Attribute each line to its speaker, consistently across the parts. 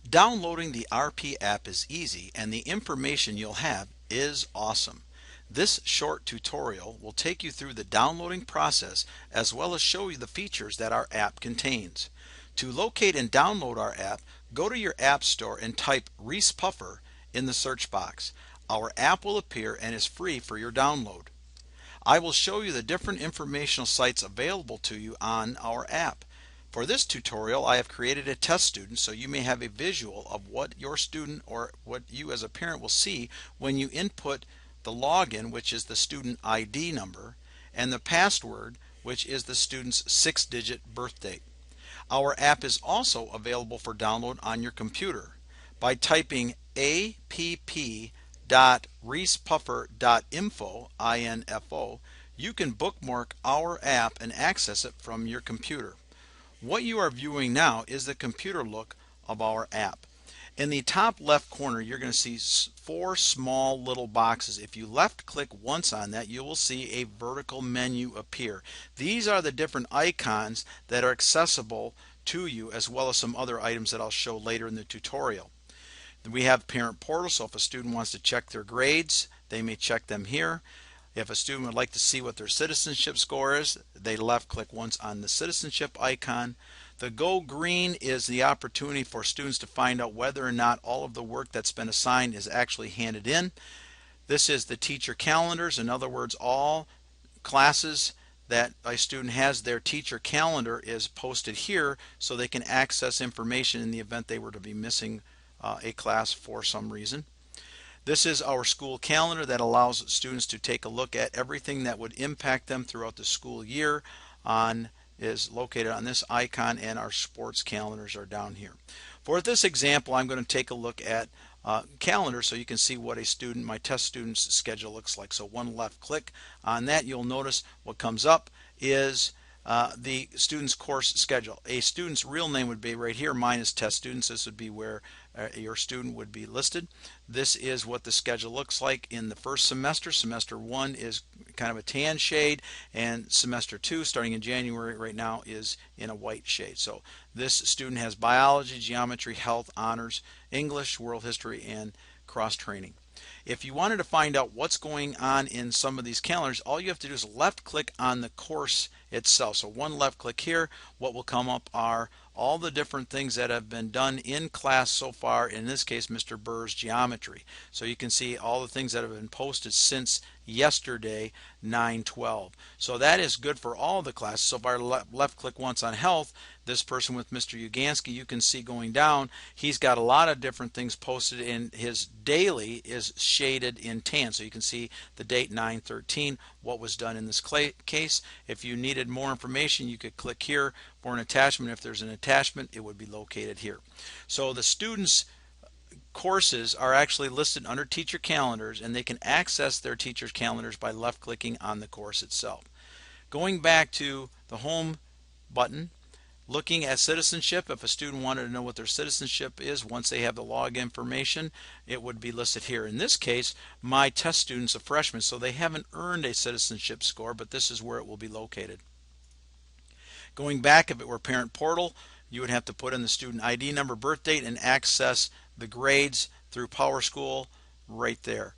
Speaker 1: Downloading the RP app is easy and the information you'll have is awesome. This short tutorial will take you through the downloading process as well as show you the features that our app contains. To locate and download our app, go to your App Store and type Reese Puffer in the search box. Our app will appear and is free for your download. I will show you the different informational sites available to you on our app. For this tutorial, I have created a test student so you may have a visual of what your student or what you as a parent will see when you input the login, which is the student ID number, and the password, which is the student's 6-digit birth date. Our app is also available for download on your computer. By typing app.reesepuffer.info, you can bookmark our app and access it from your computer. What you are viewing now is the computer look of our app. In the top left corner, you're going to see 4 small little boxes. If you left click once on that, you will see a vertical menu appear. These are the different icons that are accessible to you, as well as some other items that I'll show later in the tutorial. We have Parent Portal, so if a student wants to check their grades, they may check them here. If a student would like to see what their citizenship score is, they left click once on the citizenship icon. The Go Green is the opportunity for students to find out whether or not all of the work that's been assigned is actually handed in. This is the teacher calendars. In other words, all classes that a student has, their teacher calendar is posted here so they can access information in the event they were to be missing a class for some reason. This is our school calendar that allows students to take a look at everything that would impact them throughout the school year. Is located on this icon, and our sports calendars are down here. For this example, I'm going to take a look at calendar so you can see what my test student's schedule looks like. So one left click on that, you'll notice what comes up is the student's course schedule. A student's real name would be right here. Mine is test students. This would be where your student would be listed. This is what the schedule looks like in the first semester. Semester 1 is kind of a tan shade, and semester 2 starting in January right now is in a white shade. So this student has biology, geometry, health, honors, English, world history, and cross training. If you wanted to find out what's going on in some of these calendars, all you have to do is left click on the course itself. So one left click here, what will come up are all the different things that have been done in class so far, in this case Mr. Burr's geometry. So you can see all the things that have been posted since yesterday, 9/12. So that is good for all the classes. So if I left click once on health, this person with Mr. Ugansky, you can see going down, he's got a lot of different things posted, and his daily is shaded in tan. So you can see the date 9/13, what was done in this case. If you needed more information, you could click here for an attachment. If there's an attachment, it would be located here. So the students' courses are actually listed under teacher calendars, and they can access their teacher's calendars by left clicking on the course itself. Going back to the home button, looking at citizenship, if a student wanted to know what their citizenship is once they have the log information, it would be listed here. In this case, my test student's a freshman, so they haven't earned a citizenship score, but this is where it will be located. Going back, if it were Parent Portal, you would have to put in the student ID number, birth date, and access the grades through PowerSchool right there.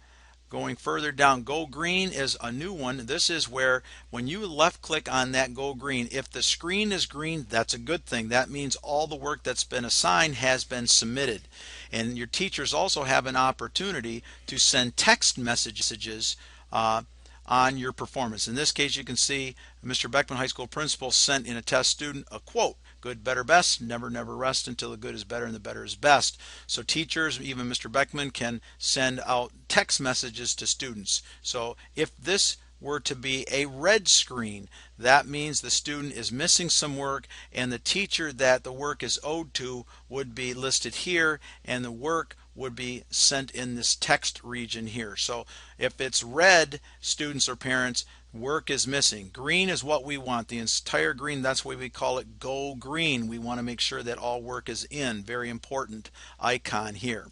Speaker 1: Going further down, Go Green is a new one. This is where when you left click on that Go Green, if the screen is green, that's a good thing. That means all the work that's been assigned has been submitted. And your teachers also have an opportunity to send text messages on your performance. In this case, you can see Mr. Beckman High School principal sent in a test student a quote: good, better, best, never, never rest until the good is better and the better is best. So teachers, even Mr. Beckman, can send out text messages to students. So if this were to be a red screen, that means the student is missing some work, and the teacher that the work is owed to would be listed here, and the work would be sent in this text region here. So if it's red, students or parents, work is missing. Green is what we want, the entire green. That's why we call it Go Green. We want to make sure that all work is in. Very important icon here.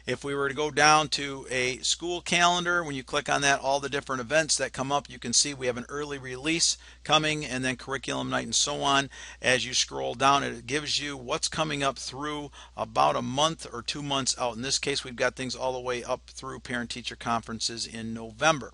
Speaker 1: If we were to go down to a school calendar, when you click on that, all the different events that come up, you can see we have an early release coming and then curriculum night and so on. As you scroll down, it gives you what's coming up through about a month or 2 months out. In this case, we've got things all the way up through parent-teacher conferences in November.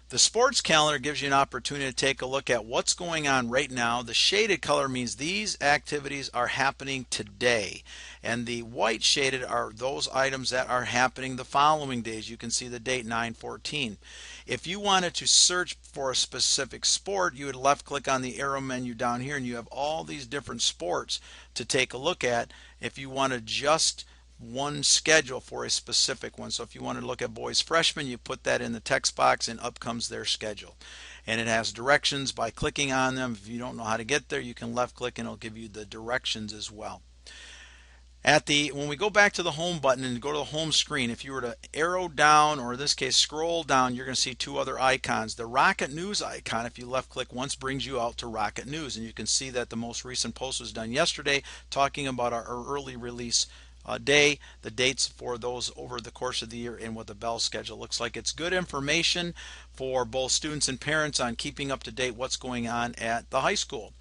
Speaker 1: The sports calendar gives you an opportunity to take a look at what's going on right now. The shaded color means these activities are happening today, and the white shaded are those items that are happening the following days. You can see the date 9/14. If you wanted to search for a specific sport, you would left click on the arrow menu down here and you have all these different sports to take a look at if you wanted just one schedule for a specific one. So if you want to look at boys freshmen, you put that in the text box and up comes their schedule. And it has directions by clicking on them. If you don't know how to get there, you can left click and it'll give you the directions as well. When we go back to the home button and go to the home screen, if you were to arrow down, or in this case scroll down, you're going to see two other icons. The Rocket News icon, if you left click once, brings you out to Rocket News, and you can see that the most recent post was done yesterday talking about our early release day, the dates for those over the course of the year, and what the bell schedule looks like. It's good information for both students and parents on keeping up to date what's going on at the high school.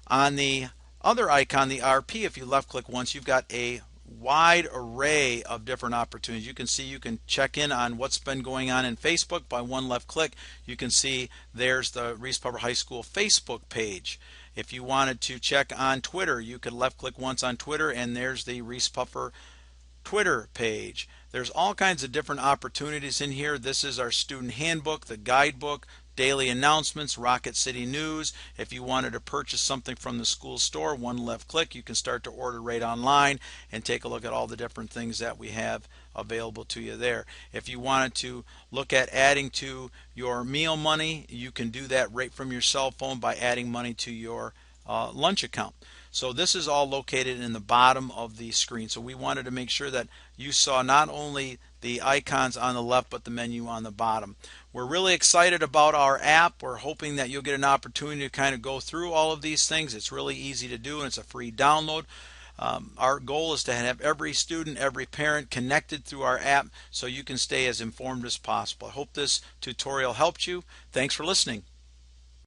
Speaker 1: On the other icon, the RP, if you left click once, you've got a wide array of different opportunities. You can see you can check in on what's been going on in Facebook by one left click. You can see there's the Reese Puffer High School Facebook page. If you wanted to check on Twitter, you could left click once on Twitter and there's the Reese Puffer Twitter page. There's all kinds of different opportunities in here. This is our student handbook, the guidebook, daily announcements, Rocket City News. If you wanted to purchase something from the school store, one left click, you can start to order right online and take a look at all the different things that we have available to you there. If you wanted to look at adding to your meal money, you can do that right from your cell phone by adding money to your lunch account. So this is all located in the bottom of the screen. So we wanted to make sure that you saw not only the icons on the left but the menu on the bottom. We're really excited about our app. We're hoping that you'll get an opportunity to kind of go through all of these things. It's really easy to do and it's a free download. Our goal is to have every student, every parent connected through our app so you can stay as informed as possible. I hope this tutorial helped you. Thanks for listening.